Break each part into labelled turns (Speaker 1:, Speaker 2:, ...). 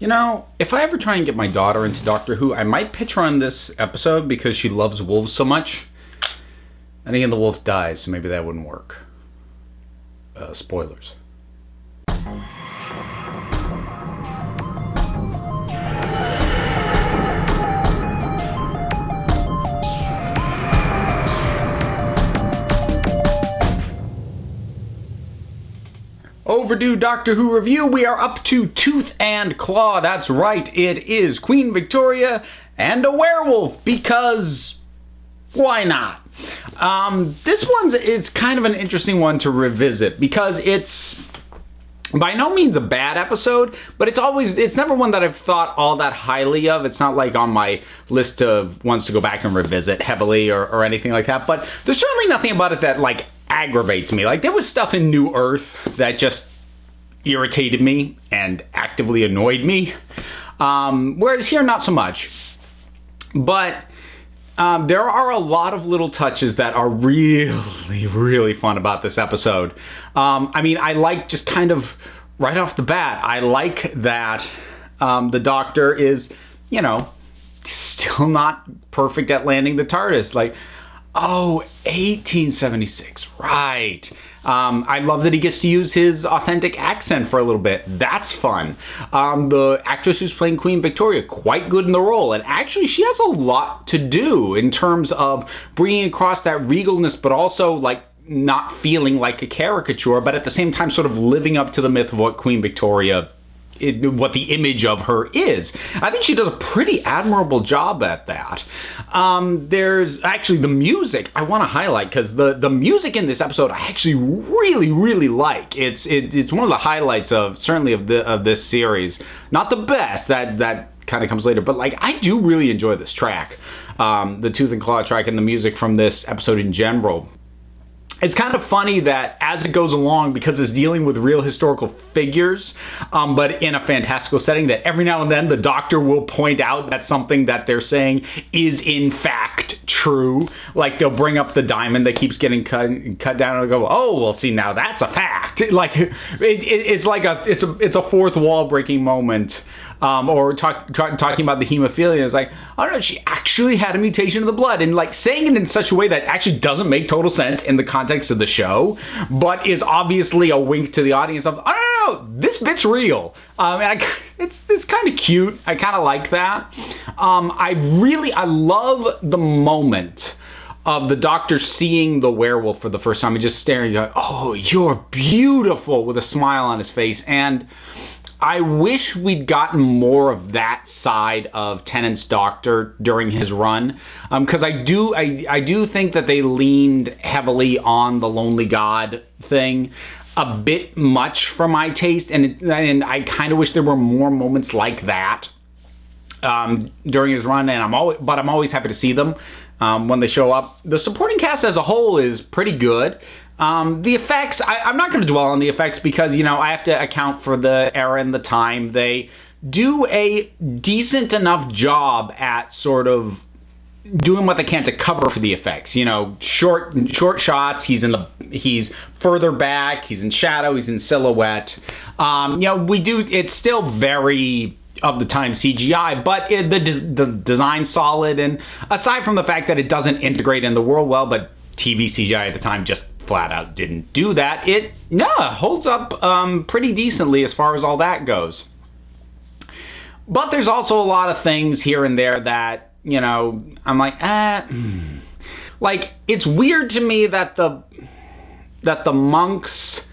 Speaker 1: You know, if I ever try and get my daughter into Doctor Who, I might pitch her on this episode because she loves wolves so much. And again, the wolf dies, so maybe that wouldn't work. Spoilers. Overdue Doctor Who review. We are up to Tooth and Claw. That's right, it is Queen Victoria and a werewolf, because why not? This it's kind of an interesting one to revisit because it's by no means a bad episode, but it's never one that I've thought all that highly of. It's not like on my list of ones to go back and revisit heavily or anything like that, but there's certainly nothing about it that like aggravates me. Like, there was stuff in New Earth that just irritated me and actively annoyed me, whereas here not so much. But there are a lot of little touches that are really, really fun about this episode. I mean, I like just kind of right off the bat, I like that the Doctor is, you know, still not perfect at landing the TARDIS. Like, oh, 1876, right. I love that he gets to use his authentic accent for a little bit. That's fun. The actress who's playing Queen Victoria, quite good in the role. And actually, she has a lot to do in terms of bringing across that regalness, but also, like, not feeling like a caricature, but at the same time sort of living up to the myth of what Queen Victoria what the image of her is. I think she does a pretty admirable job at that. There's actually the music I want to highlight, because the music in this episode I actually really, really like. It's one of the highlights of certainly of this series. Not the best, that kind of comes later, but like, I do really enjoy this track, the Tooth and Claw track, and the music from this episode in general. It's kind of funny that as it goes along, because it's dealing with real historical figures, but in a fantastical setting, that every now and then the Doctor will point out that something that they're saying is in fact true. Like, they'll bring up the diamond that keeps getting cut down and go, oh, well, see, now that's a fact. Like, it's like it's a fourth wall breaking moment. Or talking about the hemophilia, it's like, oh no, she actually had a mutation of the blood, and like saying it in such a way that actually doesn't make total sense in the context of the show, but is obviously a wink to the audience of, oh no, this bit's real. It's kind of cute. I kind of like that. I love the moment of the Doctor seeing the werewolf for the first time and just staring at, oh, you're beautiful, with a smile on his face. And I wish we'd gotten more of that side of Tennant's Doctor during his run, because I do think that they leaned heavily on the Lonely God thing a bit much for my taste, and I kind of wish there were more moments like that during his run. And I'm always happy to see them when they show up. The supporting cast as a whole is pretty good. The effects, I'm not going to dwell on the effects because, you know, I have to account for the era and the time. They do a decent enough job at sort of doing what they can to cover for the effects. You know, short shots, he's further back, he's in shadow, he's in silhouette. You know, it's still very of the time CGI, but the design's solid, and aside from the fact that it doesn't integrate in the world well, but TV CGI at the time just flat out didn't do that, it holds up pretty decently as far as all that goes. But there's also a lot of things here and there that, you know, I'm like, like, it's weird to me that the monks,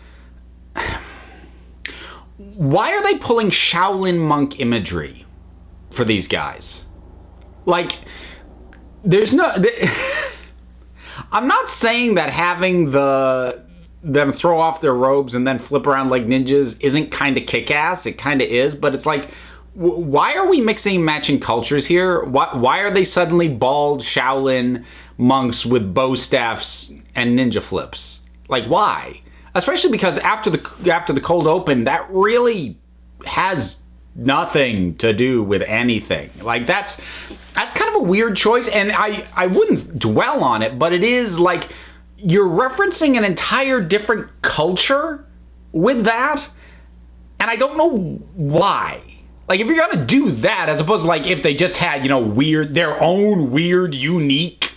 Speaker 1: why are they pulling Shaolin monk imagery for these guys? Like, there's no I'm not saying that having them throw off their robes and then flip around like ninjas isn't kind of kick-ass. It kind of is, but it's like, why are we mixing matching cultures here? Why are they suddenly bald Shaolin monks with bow staffs and ninja flips? Like, why? Especially because after the cold open, that really has nothing to do with anything. Like, that's kind of a weird choice, and I wouldn't dwell on it, but it is like you're referencing an entire different culture with that, and I don't know why. Like, if you're gonna do that, as opposed to, like, if they just had, their own weird, unique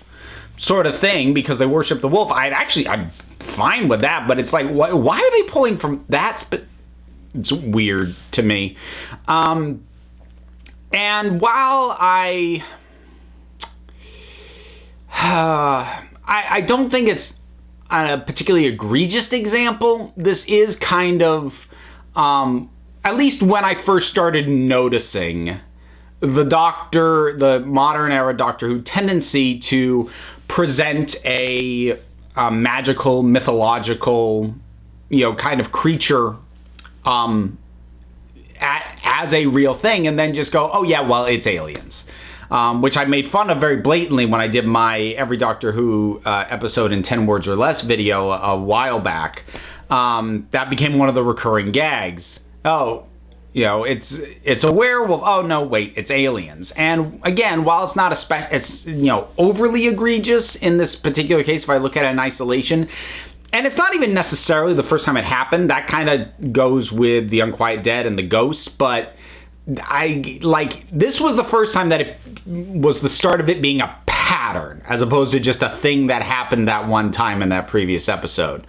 Speaker 1: sort of thing because they worship the wolf, I'm fine with that, but it's like, why are they pulling from that? It's weird to me. And while I don't think it's a particularly egregious example, this is kind of, at least when I first started noticing the modern era Doctor Who tendency to present a magical, mythological, kind of creature as a real thing, and then just go, oh yeah, well, it's aliens. Which I made fun of very blatantly when I did my Every Doctor Who episode in 10 words or less video a while back. That became one of the recurring gags. Oh, it's a werewolf. Oh no, wait, it's aliens. And again, while it's not it's overly egregious in this particular case, if I look at it in isolation, and it's not even necessarily the first time it happened. That kind of goes with the Unquiet Dead and the ghosts, but this was the first time that it was the start of it being a pattern as opposed to just a thing that happened that one time in that previous episode.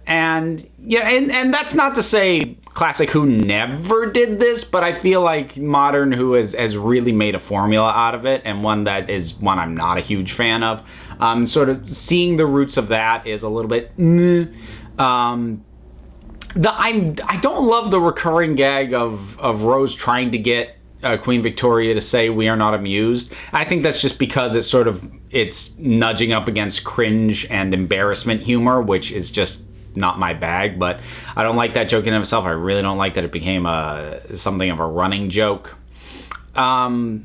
Speaker 1: And and that's not to say Classic Who never did this, but I feel like Modern Who has really made a formula out of it, and one I'm not a huge fan of. Sort of seeing the roots of that is a little bit. I don't love the recurring gag of Rose trying to get Queen Victoria to say we are not amused. I think that's just because it's nudging up against cringe and embarrassment humor, which is just not my bag. But I don't like that joke in itself. I really don't like that it became something of a running joke. I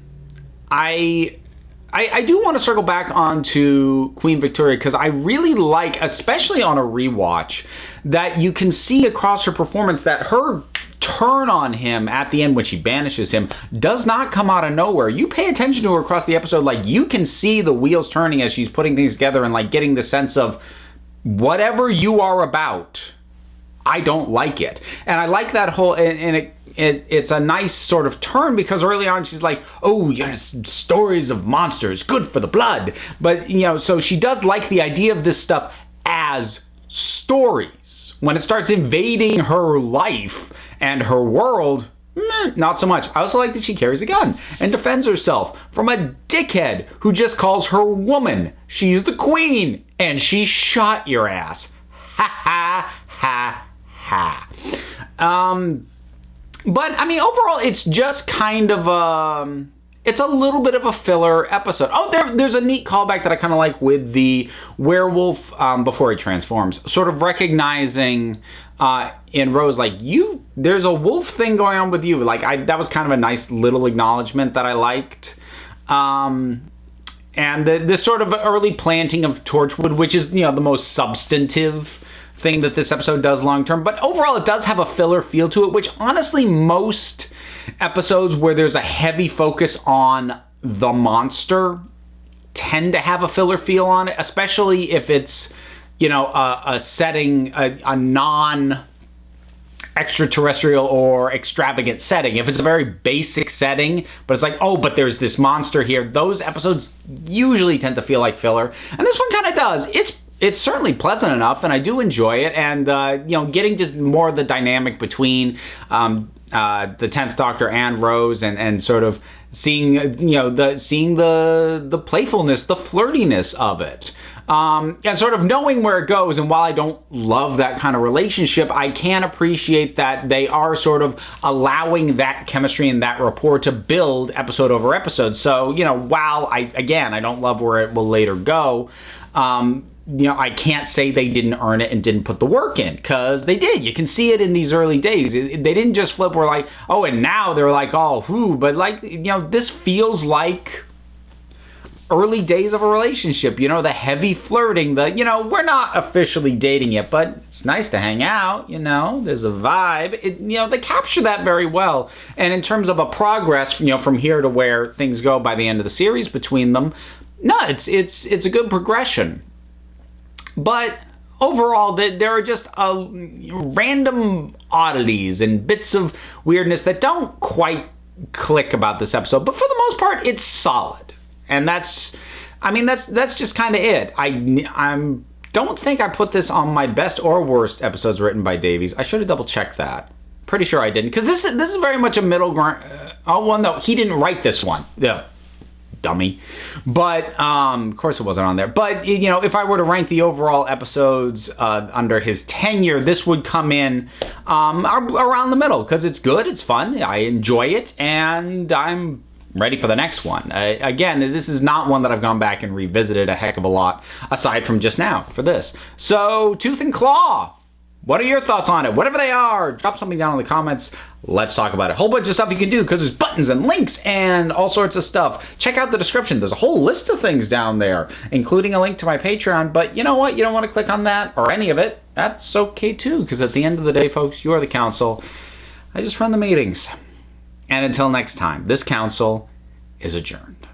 Speaker 1: do want to circle back onto Queen Victoria because I really like, especially on a rewatch, that you can see across her performance that her turn on him at the end when she banishes him does not come out of nowhere. You pay attention to her across the episode, like you can see the wheels turning as she's putting things together and like getting the sense of whatever you are about, I don't like it. And I like that whole, and it's a nice sort of turn because early on she's like, oh, yes, stories of monsters, good for the blood. But, so she does like the idea of this stuff as stories. When it starts invading her life and her world, not so much. I also like that she carries a gun and defends herself from a dickhead who just calls her woman. She's the queen and she shot your ass. Ha ha ha ha. But I mean, overall, it's just kind of it's a little bit of a filler episode. Oh, there's a neat callback that I kind of like with the werewolf before he transforms, sort of recognizing in Rose, like, there's a wolf thing going on with you. Like, that was kind of a nice little acknowledgement that I liked. And this sort of early planting of Torchwood, which is, the most substantive thing that this episode does long term. But overall, it does have a filler feel to it, which honestly, most episodes where there's a heavy focus on the monster tend to have a filler feel on it, especially if it's, a setting, a non extraterrestrial or extravagant setting. If it's a very basic setting, but it's like, oh, but there's this monster here, those episodes usually tend to feel like filler. And this one kind of does. It's certainly pleasant enough, and I do enjoy it. And, getting just more of the dynamic between the 10th Doctor and Rose and sort of seeing, the playfulness, the flirtiness of it. And sort of knowing where it goes. And while I don't love that kind of relationship, I can appreciate that they are sort of allowing that chemistry and that rapport to build episode over episode. So, while I don't love where it will later go, I can't say they didn't earn it and didn't put the work in, because they did. You can see it in these early days. They didn't just flip, we're like, oh, and now they're like, oh, whoo. But like, this feels like early days of a relationship, the heavy flirting, we're not officially dating yet, but it's nice to hang out, there's a vibe. They capture that very well. And in terms of a progress, from here to where things go by the end of the series between them, no, it's a good progression. But overall, there are just random oddities and bits of weirdness that don't quite click about this episode, but for the most part, it's solid. And that's just kind of it. I don't think I put this on my best or worst episodes written by Davies. I should have double checked that. Pretty sure I didn't, because this is very much a middle ground. Oh well, no, he didn't write this one. Yeah, dummy. But of course it wasn't on there. But if I were to rank the overall episodes under his tenure, this would come in around the middle, because it's good, it's fun, I enjoy it, and I'm ready for the next one. Again, this is not one that I've gone back and revisited a heck of a lot, aside from just now for this. So, Tooth and Claw. What are your thoughts on it? Whatever they are, drop something down in the comments. Let's talk about it. Whole bunch of stuff you can do, because there's buttons and links and all sorts of stuff. Check out the description. There's a whole list of things down there, including a link to my Patreon. But you know what? You don't want to click on that or any of it. That's okay too, because at the end of the day, folks, you are the council. I just run the meetings. And until next time, this council is adjourned.